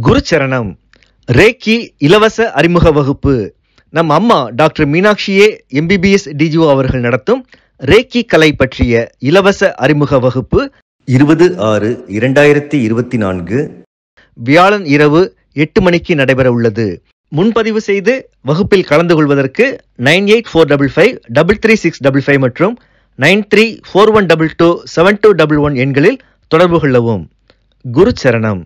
குருச்சரணம். ரேக்கி இலவச அறிமுக வகுப்பு. நம் அம்மா டாக்டர் மீனாட்சியே எம்பிபிஎஸ் டிஜிஓ அவர்கள் நடத்தும் ரேக்கி கலை பற்றிய இலவச அறிமுக வகுப்பு 20/6/2024 வியாழன் இரவு 8 மணிக்கு நடைபெற உள்ளது. முன்பதிவு செய்து வகுப்பில் கலந்து கொள்வதற்கு 9845533655 மற்றும் 9341227211 எண்களில் தொடர்பு கொள்ளவும். குருச்சரணம்.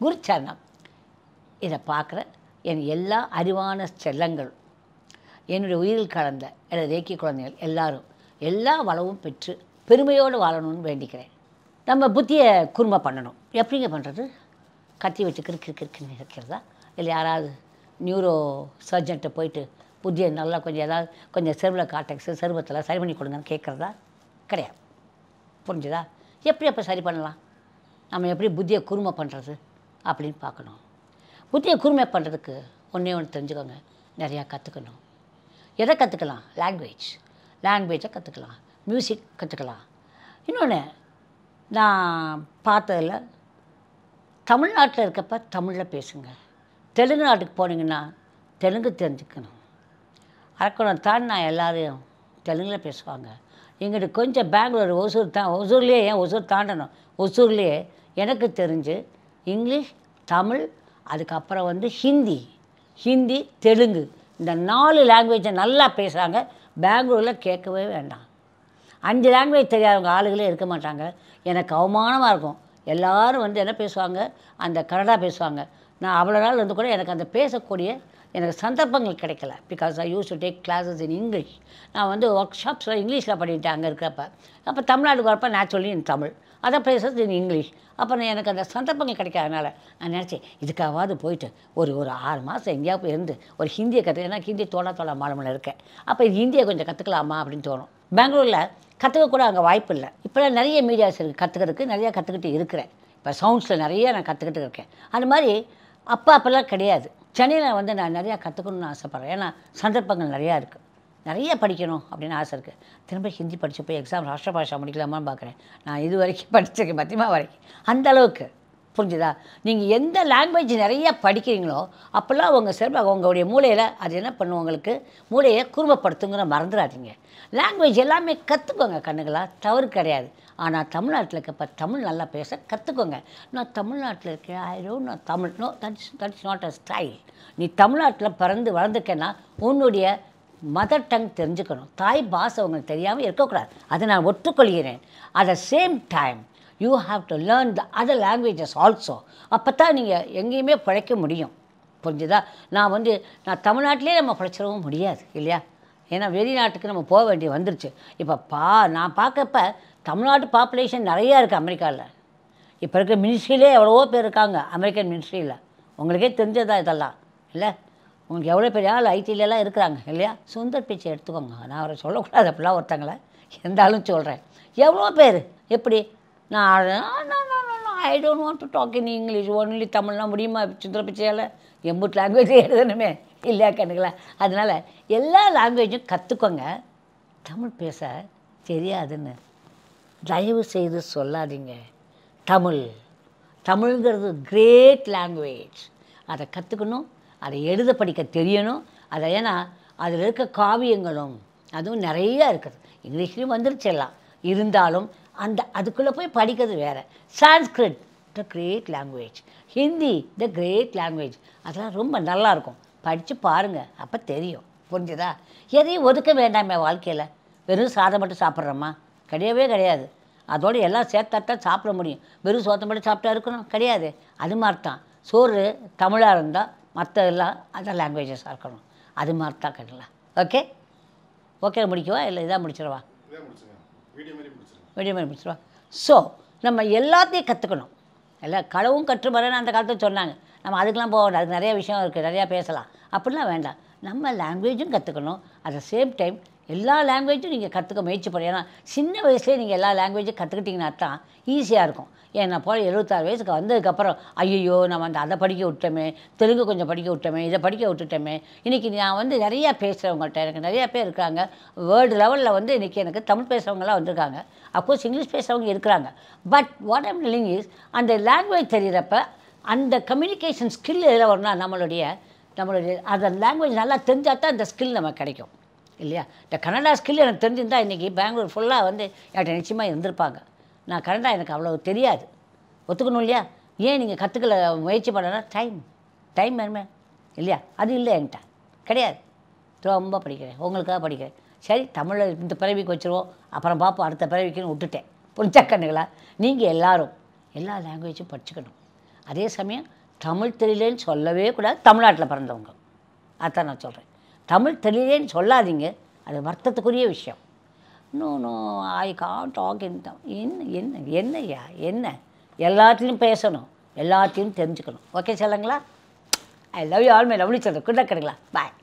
குருச்சரணம். இதை பார்க்குற என் எல்லா அறிவான செல்லங்கள், என்னுடைய உயிரில் கலந்த எனது ரேக்கி குழந்தைகள் எல்லாரும் எல்லா வளமும் பெற்று பெருமையோடு வாழணும்னு வேண்டிக்கிறேன். நம்ம புத்தியை குறும்ப பண்ணணும். எப்படிங்க பண்ணுறது? கத்தி வச்சு கிறுக்குன்னு இருக்கிறதா? இல்லை யாராவது நியூரோ சர்ஜன்ட்ட போயிட்டு புத்தியை நல்லா கொஞ்சம் செருவில் காட்டெக்ஸு செருவத்தில் சரி பண்ணி கொடுங்கன்னு கேட்குறதா? கிடையாது. புரிஞ்சுதா? எப்படி அப்போ சரி பண்ணலாம்? நம்ம எப்படி புத்தியை குறுமை பண்ணுறது அப்படின்னு பார்க்கணும். புத்தியை குறுமை பண்ணுறதுக்கு ஒன்றே ஒன்று தெரிஞ்சுக்கோங்க, நிறையா கற்றுக்கணும். எதை கற்றுக்கலாம்? லாங்குவேஜை கற்றுக்கலாம், மியூசிக் கற்றுக்கலாம். இன்னொன்று நான் பார்த்ததில், தமிழ்நாட்டில் இருக்கப்போ தமிழில் பேசுங்க. தெலுங்கு நாட்டுக்கு போனீங்கன்னா தெலுங்கு தெரிஞ்சுக்கணும். அரக்கணம் தான் நான் எல்லோரையும் தெலுங்கில் பேசுவாங்க. எங்கிட்ட கொஞ்சம் பெங்களூர் ஒசூர்லேயே, ஏன் ஒசூர் தாண்டணும், ஒசூர்லேயே எனக்கு தெரிஞ்சு இங்கிலீஷ், தமிழ், அதுக்கப்புறம் ஹிந்தி, தெலுங்கு, இந்த 4 லாங்குவேஜை நல்லா பேசுகிறாங்க. பெங்களூரில் கேட்கவே வேண்டாம். 5 லாங்குவேஜ் தெரியாதவங்க ஆளுகளே இருக்க மாட்டாங்க. எனக்கு அவமானமாக இருக்கும். எல்லோரும் என்ன பேசுவாங்க, அந்த கன்னடா பேசுவாங்க. நான் அவ்வளோ நாள் கூட எனக்கு அந்த பேசக்கூடிய எனக்கு சந்தர்ப்பங்கள் கிடைக்கல. Because I use to take classes in English. நான் ஒர்க் ஷாப்ஸில் இங்கிலீஷில் பண்ணிவிட்டேன் அங்கே இருக்கிறப்ப. அப்போ தமிழ்நாட்டுக்கு வரப்போ நேச்சுரலி இன் தமிழ், அதை பேசுறது இன் இங்கிலீஷ். அப்போ எனக்கு அந்த சந்தர்ப்பங்கள் கிடைக்காதனால நான் நினச்சேன், இதுக்காவது போயிட்டு ஒரு 6 மாதம் எங்கேயாவது போய் இருந்து ஒரு ஹிந்தியை ஏன்னா ஹிந்தி தோட மாடமில் இருக்கேன். அப்போ ஹிந்தியை கொஞ்சம் கற்றுக்கலாமா அப்படின்னு தோணும். பெங்களூரில் கற்றுக்கக்கூட அங்கே வாய்ப்பு இல்லை. இப்போலாம் நிறைய மீடியாஸ் இருக்குது கற்றுக்கிறதுக்கு, நிறையா கற்றுக்கிட்டு இருக்கிறேன். இப்போ சவுண்ட்ஸில் நிறைய நான் கற்றுக்கிட்டு இருக்கேன். அந்த மாதிரி அப்போல்லாம் கிடையாது. சென்னையில் நான் நிறையா கற்றுக்கணுன்னு ஆசைப்பட்றேன். ஏன்னா சந்தர்ப்பங்கள் நிறையா இருக்குது. நிறைய படிக்கணும் அப்படின்னு ஆசை இருக்குது. திரும்ப ஹிந்தி படித்து போய் எக்ஸாம் ராஷ்டிர பாஷா முடிக்கலாமான்னு பார்க்குறேன். நான் இது வரைக்கும் படிச்சிருக்கேன், மத்தியமா வரைக்கும். அந்த அளவுக்கு புரிஞ்சுதா? நீங்கள் எந்த லாங்குவேஜ் நிறையா படிக்கிறீங்களோ அப்போல்லாம் உங்களுடைய மூளையில் அது என்ன பண்ணும், உங்களுக்கு மூளையை குறும்பப்படுத்துங்கிற மறந்துடாதீங்க. லாங்குவேஜ் எல்லாமே கற்றுக்கோங்க கண்ணுங்களா, தவறு கிடையாது. ஆனால் தமிழ்நாட்டில் இருக்கப்போ தமிழ் நல்லா பேச கற்றுக்கோங்க. நான் தமிழ்நாட்டில் இருக்கேன், நான் Tamil, no, that's not a style. நீ தமிழ்நாட்டில் பிறந்து வளர்ந்துக்கேன்னா உன்னுடைய மதர் டங் தெரிஞ்சுக்கணும். தாய் பாஷை உங்களுக்கு தெரியாமல் இருக்கக்கூடாது. அதை நான் ஒத்துக்கொள்கிறேன். At the same time you have to learn the other languages also. அப்போ தான் நீங்கள் எங்கேயுமே பிழைக்க முடியும். புரிஞ்சுதா? நான் தமிழ்நாட்டிலே நம்ம பிழைச்சிடவும் முடியாது இல்லையா? ஏன்னா வெளிநாட்டுக்கு நம்ம போக வேண்டிய வந்துருச்சு. இப்போ நான் பார்க்கப்ப தமிழ்நாட்டு பாப்புலேஷன் நிறையா இருக்குது அமெரிக்காவில். இப்போ இருக்கிற மினிஸ்ட்ரியிலே எவ்வளவோ பேர் இருக்காங்க அமெரிக்கன் மினிஸ்ட்ரியில். உங்களுக்கே தெரிஞ்சதா இதெல்லாம் இல்லை? உங்களுக்கு எவ்வளோ பெரிய ஆள் ஐடியிலலாம் இருக்கிறாங்க இல்லையா? சுந்தர் பிச்சை எடுத்துக்கோங்க. நான் அவரை சொல்லக்கூடாது அப்படிலாம் ஒருத்தங்களை, இருந்தாலும் சொல்கிறேன். எவ்வளோ பேர் எப்படி நான் I don't want to talk in English, only தமிழ்லாம் முடியுமா சுந்தர பிச்சையால்? 80 லாங்குவேஜ் எழுதணுமே இல்லையா கண்ணுங்களா? அதனால் எல்லா லாங்குவேஜும் கற்றுக்கோங்க. தமிழ் பேச தெரியாதுன்னு தயவு செய்து சொல்லாதீங்க. தமிழ்ங்கிறது கிரேட் லாங்குவேஜ். அதை கற்றுக்கணும், அதை எழுத படிக்க தெரியணும். ஏன்னா அதில் இருக்க காவியங்களும் அதுவும் நிறையா இருக்குது. இங்கிலீஷ்லேயும் வந்துருச்சு எல்லாம். இருந்தாலும் அதுக்குள்ளே போய் படிக்கிறது வேறு. Sanskrit the great language, Hindi the great language, அதெல்லாம் ரொம்ப நல்லாயிருக்கும். படித்து பாருங்கள், அப்போ தெரியும். புரிஞ்சுதா? எதையும் ஒதுக்க வேண்டாமே வாழ்க்கையில். வெறும் சாதம் மட்டும் சாப்பிட்றோமா? கிடையவே கிடையாது. அதோடு எல்லாம் சேர்த்தாத்தான் சாப்பிட முடியும். வெறும் சோத்தை மட்டும் சாப்பிட்டா இருக்கணும்? கிடையாது. அது மாதிரி தான் சோறு தமிழாக இருந்தால் மற்றதெல்லாம் அதர் லாங்குவேஜஸாக இருக்கணும். அது மாதிரி தான் கட்டலாம். ஓகே முடிக்கவா இல்லை இதாக முடிச்சிடவா? வீடியோ மாதிரி முடிச்சிடவா? ஸோ நம்ம எல்லாத்தையும் கற்றுக்கணும். களவும் கற்று வரேன்னு அந்த காலத்தில் சொன்னாங்க. நம்ம அதுக்கெலாம் போக வேண்டாம். அதுக்கு நிறையா விஷயம் இருக்குது, நிறையா பேசலாம். அப்படிலாம் வேண்டாம். நம்ம லாங்குவேஜும் கற்றுக்கணும். அட் த சேம் டைம் எல்லா லாங்குவேஜும் நீங்கள் கற்றுக்க முயற்சி பண்ணணும். ஏன்னா சின்ன வயசுலேயே நீங்கள் எல்லா லாங்குவேஜும் கற்றுக்கிட்டிங்கன்னா தான் ஈஸியாக இருக்கும். ஏன்னா போல் 76 வயசுக்கு வந்ததுக்கப்புறம் ஐயோ நம்ம அதை படிக்க விட்டோமே, தெலுங்கு கொஞ்சம் படிக்க விட்டோமே, இதை படிக்க விட்டுட்டோமே. இன்றைக்கி நான் நிறையா பேசுகிறவங்கள்ட்ட எனக்கு நிறையா பேர் இருக்காங்க. வேர்ல்டு லெவலில் இன்றைக்கி எனக்கு தமிழ் பேசுகிறவங்களாம் வந்திருக்காங்க. அஃப்கோர்ஸ் இங்கிலீஷ் பேசுகிறவங்க இருக்கிறாங்க. But what I'm telling is, அந்த லாங்குவேஜ் தெரிகிறப்ப அந்த கம்யூனிகேஷன் ஸ்கில் எதில் வரும்னா நம்மளுடைய அந்த லாங்குவேஜ் நல்லா தெரிஞ்சால் தான் அந்த ஸ்கில் நமக்கு கிடைக்கும் இல்லையா? இந்த கன்னடா ஸ்கில் எனக்கு தெரிஞ்சிருந்தால் இன்றைக்கி பெங்களூர் ஃபுல்லாக என்கிட்ட நிச்சயமாக இருந்திருப்பாங்க. நான் கன்னடா எனக்கு அவ்வளோ தெரியாது, ஒத்துக்கணும் இல்லையா? ஏன் நீங்கள் கற்றுக்கல முயற்சி பண்ணனா? டைம் வேணுமே இல்லையா? அது இல்லை, என்கிட்ட கிடையாது. ரொம்ப படிக்கிறேன், உங்களுக்காக படிக்கிறேன். சரி, தமிழில் இந்த பிறவிக்கு வச்சுருவோம், அப்புறம் பார்ப்போம் அடுத்த பிறவிக்குன்னு விட்டுட்டேன். புரிஞ்சா கண்ணுங்களா? நீங்கள் எல்லோரும் எல்லா லாங்குவேஜும் படிச்சுக்கணும். அதே சமயம் தமிழ் தெரியலேன்னு சொல்லவே கூடாது. தமிழ்நாட்டில் பிறந்தவங்க அதான் நான் சொல்கிறேன். தமிழ் தெரியலேன்னு சொல்லாதீங்க, அது வருத்தத்துக்குரிய விஷயம். நோ ஐ காண்ட் டாக் என்னையா என்ன எல்லாத்துலேயும் பேசணும், எல்லாத்தையும் தெரிஞ்சுக்கணும். ஓகே சொல்லுங்களா? I love you all my lovely சொல்கிறேன். குட் லக் கிடைங்களா? பாய்.